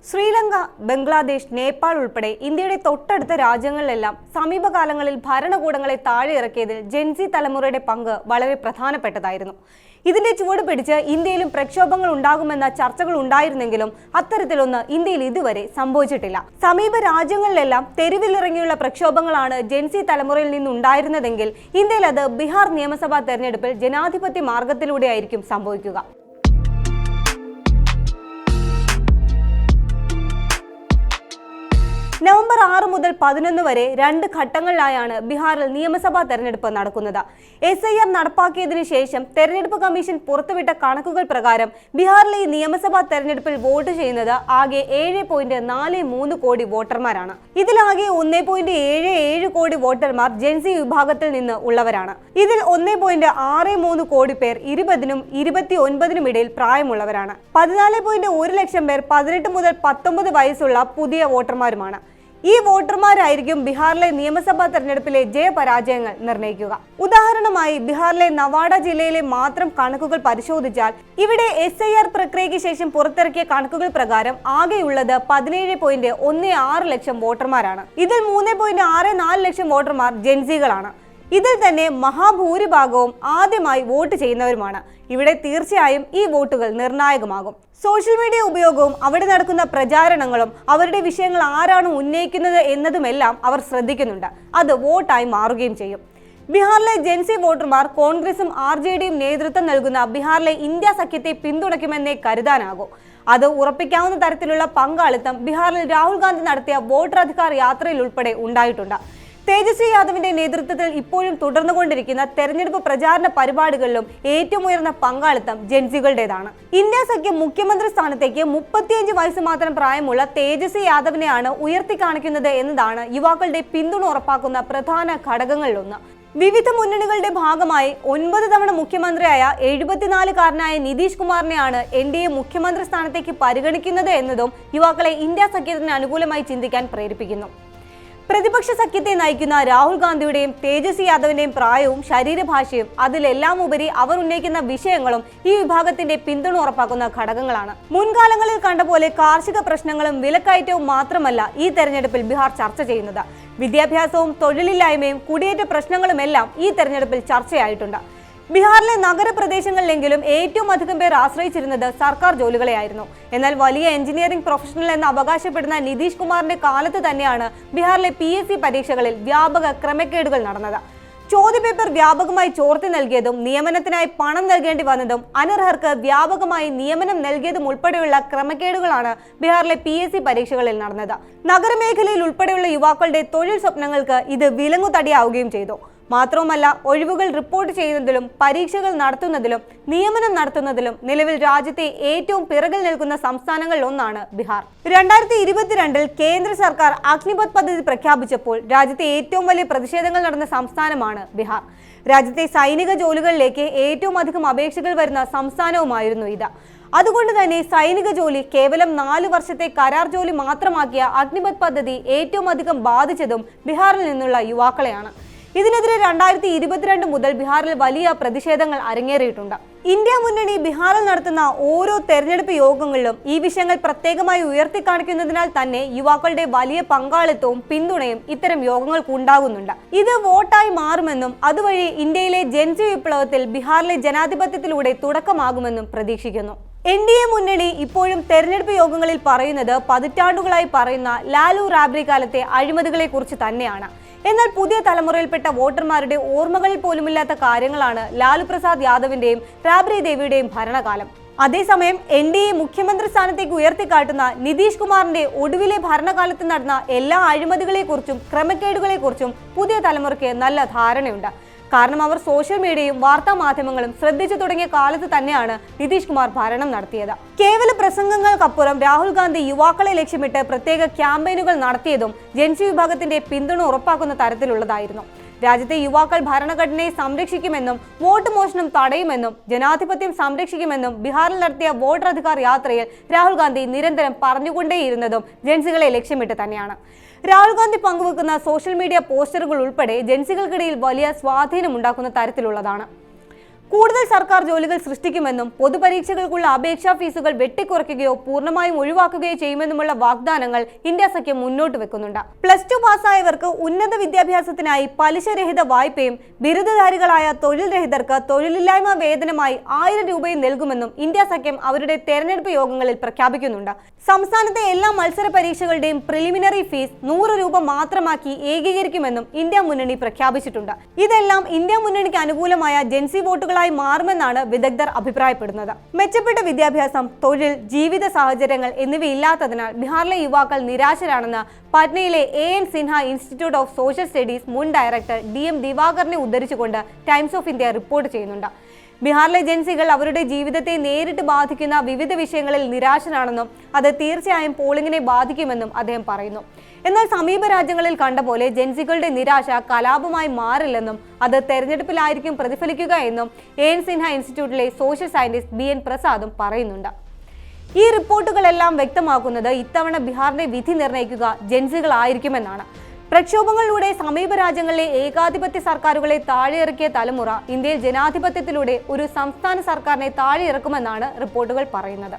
ശ്രീലങ്ക, ബംഗ്ലാദേശ്, നേപ്പാൾ ഉൾപ്പെടെ ഇന്ത്യയുടെ തൊട്ടടുത്ത രാജ്യങ്ങളിലെല്ലാം സമീപകാലങ്ങളിൽ ഭരണകൂടങ്ങളെ താഴെ ഇറക്കിയതിൽ ജെൻസി തലമുറയുടെ പങ്ക് വളരെ പ്രധാനപ്പെട്ടതായിരുന്നു. ഇതിന്റെ ചുവട് പിടിച്ച് ഇന്ത്യയിലും പ്രക്ഷോഭങ്ങൾ ഉണ്ടാകുമെന്ന ചർച്ചകൾ ഉണ്ടായിരുന്നെങ്കിലും അത്തരത്തിലൊന്ന് ഇന്ത്യയിൽ ഇതുവരെ സംഭവിച്ചിട്ടില്ല. സമീപ രാജ്യങ്ങളിലെല്ലാം തെരുവിലിറങ്ങിയുള്ള പ്രക്ഷോഭങ്ങളാണ് ജെൻസി തലമുറയിൽ നിന്നുണ്ടായിരുന്നതെങ്കിൽ ഇന്ത്യയിൽ അത് ബീഹാർ നിയമസഭാ തെരഞ്ഞെടുപ്പിൽ ജനാധിപത്യ മാർഗത്തിലൂടെയായിരിക്കും സംഭവിക്കുക. നവംബർ 6 മുതൽ 11 വരെ 2 ഘട്ടങ്ങളിലായാണ് ബീഹാറിൽ നിയമസഭാ തെരഞ്ഞെടുപ്പ് നടക്കുന്നത്. SIR നടപ്പാക്കിയതിനു ശേഷം തെരഞ്ഞെടുപ്പ് കമ്മീഷൻ പുറത്തുവിട്ട കണക്കുകൾ പ്രകാരം ബീഹാറിലെ ഈ നിയമസഭാ തെരഞ്ഞെടുപ്പിൽ വോട്ട് ചെയ്യുന്നത് ആകെ 7.43 കോടി വോട്ടർമാരാണ്. ഇതിലാകെ 1.77 കോടി വോട്ടർമാർ ജെൻസി വിഭാഗത്തിൽ നിന്ന് ഉള്ളവരാണ്. ഇതിൽ 1.63 കോടി പേർ 20നും 29നും ഇടയിൽ പ്രായമുള്ളവരാണ്. 14.1 ലക്ഷം പേർ 18 മുതൽ 19 വയസ്സുള്ള പുതിയ വോട്ടർമാരുമാണ്. ഈ വോട്ടർമാരായിരിക്കും ബീഹാറിലെ നിയമസഭാ തെരഞ്ഞെടുപ്പിലെ ജയപരാജയങ്ങൾ നിർണ്ണയിക്കുക. ഉദാഹരണമായി ബീഹാറിലെ നവാഡ ജില്ലയിലെ മാത്രം കണക്കുകൾ പരിശോധിച്ചാൽ ഇവിടെ SIR പ്രക്രിയയ്ക്ക് ശേഷം പുറത്തിറക്കിയ കണക്കുകൾ പ്രകാരം ആകെയുള്ളത് 17.16 ലക്ഷം വോട്ടർമാരാണ്. ഇതിൽ 3.64 ലക്ഷം വോട്ടർമാർ ജെൻസികളാണ്. ഇതിൽ തന്നെ മഹാഭൂരിഭാഗവും ആദ്യമായി വോട്ട് ചെയ്യുന്നവരുമാണ്. ഇവിടെ തീർച്ചയായും ഈ വോട്ടുകൾ നിർണായകമാകും. സോഷ്യൽ മീഡിയ ഉപയോഗവും അവിടെ നടക്കുന്ന പ്രചാരണങ്ങളും അവരുടെ വിഷയങ്ങൾ ആരാണ് ഉന്നയിക്കുന്നത് എന്നതുമെല്ലാം അവർ ശ്രദ്ധിക്കുന്നുണ്ട്. അത് വോട്ടായി മാറുകയും ചെയ്യും. ബീഹാറിലെ ജെൻസി വോട്ടർമാർ കോൺഗ്രസും RJDയും നേതൃത്വം നൽകുന്ന ബീഹാറിലെ ഇന്ത്യ സഖ്യത്തെ പിന്തുണയ്ക്കുമെന്നേ കരുതാനാകൂ. അത് ഉറപ്പിക്കാവുന്ന തരത്തിലുള്ള പങ്കാളിത്തം ബീഹാറിൽ രാഹുൽ ഗാന്ധി നടത്തിയ വോട്ടർ അധികാർ യാത്രയിൽ ഉൾപ്പെടെ ഉണ്ടായിട്ടുണ്ട്. തേജസ്വി യാദവിന്റെ നേതൃത്വത്തിൽ ഇപ്പോഴും തുടർന്നുകൊണ്ടിരിക്കുന്ന തെരഞ്ഞെടുപ്പ് പ്രചാരണ പരിപാടികളിലും ഏറ്റവും ഉയർന്ന പങ്കാളിത്തം ജെൻസികളുടേതാണ്. ഇന്ത്യ സഖ്യം മുഖ്യമന്ത്രി സ്ഥാനത്തേക്ക് 35 വയസ്സ് മാത്രം പ്രായമുള്ള തേജസ്വി യാദവിനെയാണ് ഉയർത്തി കാണിക്കുന്നത് എന്നതാണ് യുവാക്കളുടെ പിന്തുണ ഉറപ്പാക്കുന്ന പ്രധാന ഘടകങ്ങളിലൊന്ന്. വിവിധ മുന്നണികളുടെ ഭാഗമായി 9 തവണ മുഖ്യമന്ത്രിയായ 74-കാരനായ നിതീഷ് കുമാറിനെയാണ് NDA മുഖ്യമന്ത്രി സ്ഥാനത്തേക്ക് പരിഗണിക്കുന്നത് എന്നതും യുവാക്കളെ ഇന്ത്യ സഖ്യത്തിന് അനുകൂലമായി ചിന്തിക്കാൻ പ്രേരിപ്പിക്കുന്നു. പ്രതിപക്ഷ സഖ്യത്തെ നയിക്കുന്ന രാഹുൽ ഗാന്ധിയുടെയും തേജസ്വി യാദവിന്റെയും പ്രായവും ശരീരഭാഷയും അതിലെല്ലാം ഉപരി അവർ ഉന്നയിക്കുന്ന വിഷയങ്ങളും ഈ വിഭാഗത്തിന്റെ പിന്തുണ ഉറപ്പാക്കുന്ന ഘടകങ്ങളാണ്. മുൻകാലങ്ങളിൽ കണ്ട പോലെ കാർഷിക പ്രശ്നങ്ങളും വിലക്കയറ്റവും മാത്രമല്ല ഈ തെരഞ്ഞെടുപ്പിൽ ബീഹാർ ചർച്ച ചെയ്യുന്നത്. വിദ്യാഭ്യാസവും തൊഴിലില്ലായ്മയും കുടിയേറ്റ പ്രശ്നങ്ങളുമെല്ലാം ഈ തെരഞ്ഞെടുപ്പിൽ ചർച്ചയായിട്ടുണ്ട്. ബീഹാറിലെ നഗരപ്രദേശങ്ങളിലെങ്കിലും ഏറ്റവും അധികം പേർ ആശ്രയിച്ചിരുന്നത് സർക്കാർ ജോലികളെയായിരുന്നു. എന്നാൽ വലിയ എഞ്ചിനീയറിംഗ് പ്രൊഫഷണൽ എന്ന് അവകാശപ്പെടുന്ന നിതീഷ് കുമാറിന്റെ കാലത്ത് തന്നെയാണ് ബീഹാറിലെ PSC പരീക്ഷകളിൽ വ്യാപക ക്രമക്കേടുകൾ നടന്നത്. ചോദ്യപേപ്പർ വ്യാപകമായി ചോർത്തി നൽകിയതും നിയമനത്തിനായി പണം നൽകേണ്ടി വന്നതും അനർഹർക്ക് വ്യാപകമായി നിയമനം നൽകിയതും ഉൾപ്പെടെയുള്ള ക്രമക്കേടുകളാണ് ബീഹാറിലെ PSC പരീക്ഷകളിൽ നടന്നത്. നഗരമേഖലയിൽ ഉൾപ്പെടെയുള്ള യുവാക്കളുടെ തൊഴിൽ സ്വപ്നങ്ങൾക്ക് ഇത് വിലങ്ങുതടിയാവുകയും ചെയ്തു. മാത്രവുമല്ല, ഒഴിവുകൾ റിപ്പോർട്ട് ചെയ്യുന്നതിലും പരീക്ഷകൾ നടത്തുന്നതിലും നിയമനം നടത്തുന്നതിലും നിലവിൽ രാജ്യത്തെ ഏറ്റവും പിറകിൽ നിൽക്കുന്ന സംസ്ഥാനങ്ങളിൽ ഒന്നാണ് ബീഹാർ. 2022 കേന്ദ്ര സർക്കാർ അഗ്നിപഥ് പദ്ധതി പ്രഖ്യാപിച്ചപ്പോൾ രാജ്യത്തെ ഏറ്റവും വലിയ പ്രതിഷേധങ്ങൾ നടന്ന സംസ്ഥാനമാണ് ബീഹാർ. രാജ്യത്തെ സൈനിക ജോലികളിലേക്ക് ഏറ്റവും അധികം അപേക്ഷകൾ വരുന്ന സംസ്ഥാനവുമായിരുന്നു ഇത്. അതുകൊണ്ട് തന്നെ സൈനിക ജോലി കേവലം 4 വർഷത്തെ കരാർ ജോലി മാത്രമാക്കിയ അഗ്നിപഥ് പദ്ധതി ഏറ്റവും അധികം ബാധിച്ചതും ബീഹാറിൽ നിന്നുള്ള യുവാക്കളെയാണ്. ഇതിനെതിരെ 2022 മുതൽ ബീഹാറിൽ വലിയ പ്രതിഷേധങ്ങൾ അരങ്ങേറിയിട്ടുണ്ട്. ഇന്ത്യ മുന്നണി ബീഹാറിൽ നടത്തുന്ന ഓരോ തെരഞ്ഞെടുപ്പ് യോഗങ്ങളിലും ഈ വിഷയങ്ങൾ പ്രത്യേകമായി ഉയർത്തിക്കാണിക്കുന്നതിനാൽ തന്നെ യുവാക്കളുടെ വലിയ പങ്കാളിത്തവും പിന്തുണയും ഇത്തരം യോഗങ്ങൾക്ക് ഉണ്ടാകുന്നുണ്ട്. ഇത് വോട്ടായി മാറുമെന്നും അതുവഴി ഇന്ത്യയിലെ ജെൻസി വിപ്ലവത്തിൽ ബീഹാറിലെ ജനാധിപത്യത്തിലൂടെ തുടക്കമാകുമെന്നും പ്രതീക്ഷിക്കുന്നു. NDA മുന്നണി ഇപ്പോഴും തെരഞ്ഞെടുപ്പ് യോഗങ്ങളിൽ പറയുന്നത് പതിറ്റാണ്ടുകളായി പറയുന്ന ലാലു റാബ്രി കാലത്തെ അഴിമതികളെ കുറിച്ച് തന്നെയാണ്. എന്നാൽ പുതിയ തലമുറയിൽപ്പെട്ട വോട്ടർമാരുടെ ഓർമ്മകളിൽ പോലുമില്ലാത്ത കാര്യങ്ങളാണ് ലാലു പ്രസാദ് യാദവിന്റെയും റാബ്രി ദേവിയുടെയും ഭരണകാലം. അതേസമയം NDA മുഖ്യമന്ത്രി സ്ഥാനത്തേക്ക് ഉയർത്തിക്കാട്ടുന്ന നിതീഷ് കുമാറിന്റെ ഒടുവിലെ ഭരണകാലത്ത് നടന്ന എല്ലാ അഴിമതികളെക്കുറിച്ചും ക്രമക്കേടുകളെക്കുറിച്ചും പുതിയ തലമുറയ്ക്ക് നല്ല ധാരണയുണ്ട്. കാരണം അവർ സോഷ്യൽ മീഡിയയും വാർത്താ മാധ്യമങ്ങളും ശ്രദ്ധിച്ചു തുടങ്ങിയ കാലത്ത് തന്നെയാണ് നിതീഷ് കുമാർ ഭരണം നടത്തിയത്. കേവല പ്രസംഗങ്ങൾക്കപ്പുറം രാഹുൽ ഗാന്ധി യുവാക്കളെ ലക്ഷ്യമിട്ട് പ്രത്യേക ക്യാമ്പയിനുകൾ നടത്തിയതും ജെൻസി വിഭാഗത്തിന്റെ പിന്തുണ ഉറപ്പാക്കുന്ന തരത്തിലുള്ളതായിരുന്നു. രാജ്യത്തെ യുവാക്കൾ ഭരണഘടനയെ സംരക്ഷിക്കുമെന്നും വോട്ട് മോഷണം തടയുമെന്നും ജനാധിപത്യം സംരക്ഷിക്കുമെന്നും ബീഹാറിൽ നടത്തിയ വോട്ടർ അധികാർ യാത്രയിൽ രാഹുൽ ഗാന്ധി നിരന്തരം പറഞ്ഞുകൊണ്ടേയിരുന്നതും ജെൻസികളെ ലക്ഷ്യമിട്ട് തന്നെയാണ്. രാഹുൽ ഗാന്ധി പങ്കുവെക്കുന്ന സോഷ്യൽ മീഡിയ പോസ്റ്ററുകൾ ഉൾപ്പെടെ ജെൻസികൾക്കിടയിൽ വലിയ സ്വാധീനമുണ്ടാക്കുന്ന തരത്തിലുള്ളതാണ്. കൂടുതൽ സർക്കാർ ജോലികൾ സൃഷ്ടിക്കുമെന്നും പൊതുപരീക്ഷകൾക്കുള്ള അപേക്ഷാ ഫീസുകൾ വെട്ടിക്കുറയ്ക്കുകയോ പൂർണ്ണമായും ഒഴിവാക്കുകയോ ചെയ്യുമെന്നുമുള്ള വാഗ്ദാനങ്ങൾ ഇന്ത്യ സഖ്യം മുന്നോട്ട് വെക്കുന്നുണ്ട്. +2 പാസ്സായവർക്ക് ഉന്നത വിദ്യാഭ്യാസത്തിനായി പലിശരഹിത വായ്പയും ബിരുദധാരികളായ തൊഴിൽ രഹിതർക്ക് തൊഴിലില്ലായ്മ വേതനമായി 1000 രൂപയും നൽകുമെന്നും ഇന്ത്യ സഖ്യം അവരുടെ തെരഞ്ഞെടുപ്പ് യോഗങ്ങളിൽ പ്രഖ്യാപിക്കുന്നുണ്ട്. സംസ്ഥാനത്തെ എല്ലാ മത്സര പരീക്ഷകളുടെയും പ്രിലിമിനറി ഫീസ് 100 രൂപ മാത്രമാക്കി ഏകീകരിക്കുമെന്നും ഇന്ത്യ മുന്നണി പ്രഖ്യാപിച്ചിട്ടുണ്ട്. ഇതെല്ലാം ഇന്ത്യ മുന്നണിക്ക് അനുകൂലമായ ജൻസി വോട്ടുകളായി മാറുമെന്നാണ് വിദഗ്ധർ അഭിപ്രായപ്പെടുന്നത്. മെച്ചപ്പെട്ട വിദ്യാഭ്യാസം, തൊഴിൽ, ജീവിത സാഹചര്യങ്ങൾ എന്നിവയില്ലാത്തതിനാൽ ബീഹാറിലെ യുവാക്കൾ നിരാശരാണെന്ന് പട്നയിലെ AN Sinha institute of social studies മുൻ ഡയറക്ടർ DM ദിവാകറിനെ ഉദ്ധരിച്ചുകൊണ്ട് ടൈംസ് ഓഫ് ഇന്ത്യ റിപ്പോർട്ട് ചെയ്യുന്നുണ്ട്. ബീഹാറിലെ ജൻസികൾ അവരുടെ ജീവിതത്തെ നേരിട്ട് ബാധിക്കുന്ന വിവിധ വിഷയങ്ങളിൽ നിരാശരാണെന്നും അത് തീർച്ചയായും പോളിംഗിനെ ബാധിക്കുമെന്നും അദ്ദേഹം പറയുന്നു. എന്നാൽ സമീപ രാജ്യങ്ങളിൽ കണ്ട പോലെ ജൻസികളുടെ നിരാശ കലാപമായി മാറില്ലെന്നും അത് തെരഞ്ഞെടുപ്പിലായിരിക്കും പ്രതിഫലിക്കുക എന്നും AN സിൻഹ ഇൻസ്റ്റിറ്റ്യൂട്ടിലെ സോഷ്യൽ സയന്റിസ്റ്റ് BN പ്രസാദും പറയുന്നുണ്ട്. ഈ റിപ്പോർട്ടുകളെല്ലാം വ്യക്തമാക്കുന്നത് ഇത്തവണ ബീഹാറിന്റെ വിധി നിർണ്ണയിക്കുക ജൻസികളായിരിക്കുമെന്നാണ്. പ്രക്ഷോഭങ്ങളിലൂടെ സമീപ രാജ്യങ്ങളിലെ ഏകാധിപത്യ സർക്കാരുകളെ താഴെയിറക്കിയ തലമുറ ഇന്ത്യയിൽ ജനാധിപത്യത്തിലൂടെ ഒരു സംസ്ഥാന സർക്കാരിനെ താഴെയിറക്കുമെന്നാണ് റിപ്പോർട്ടുകൾ പറയുന്നത്.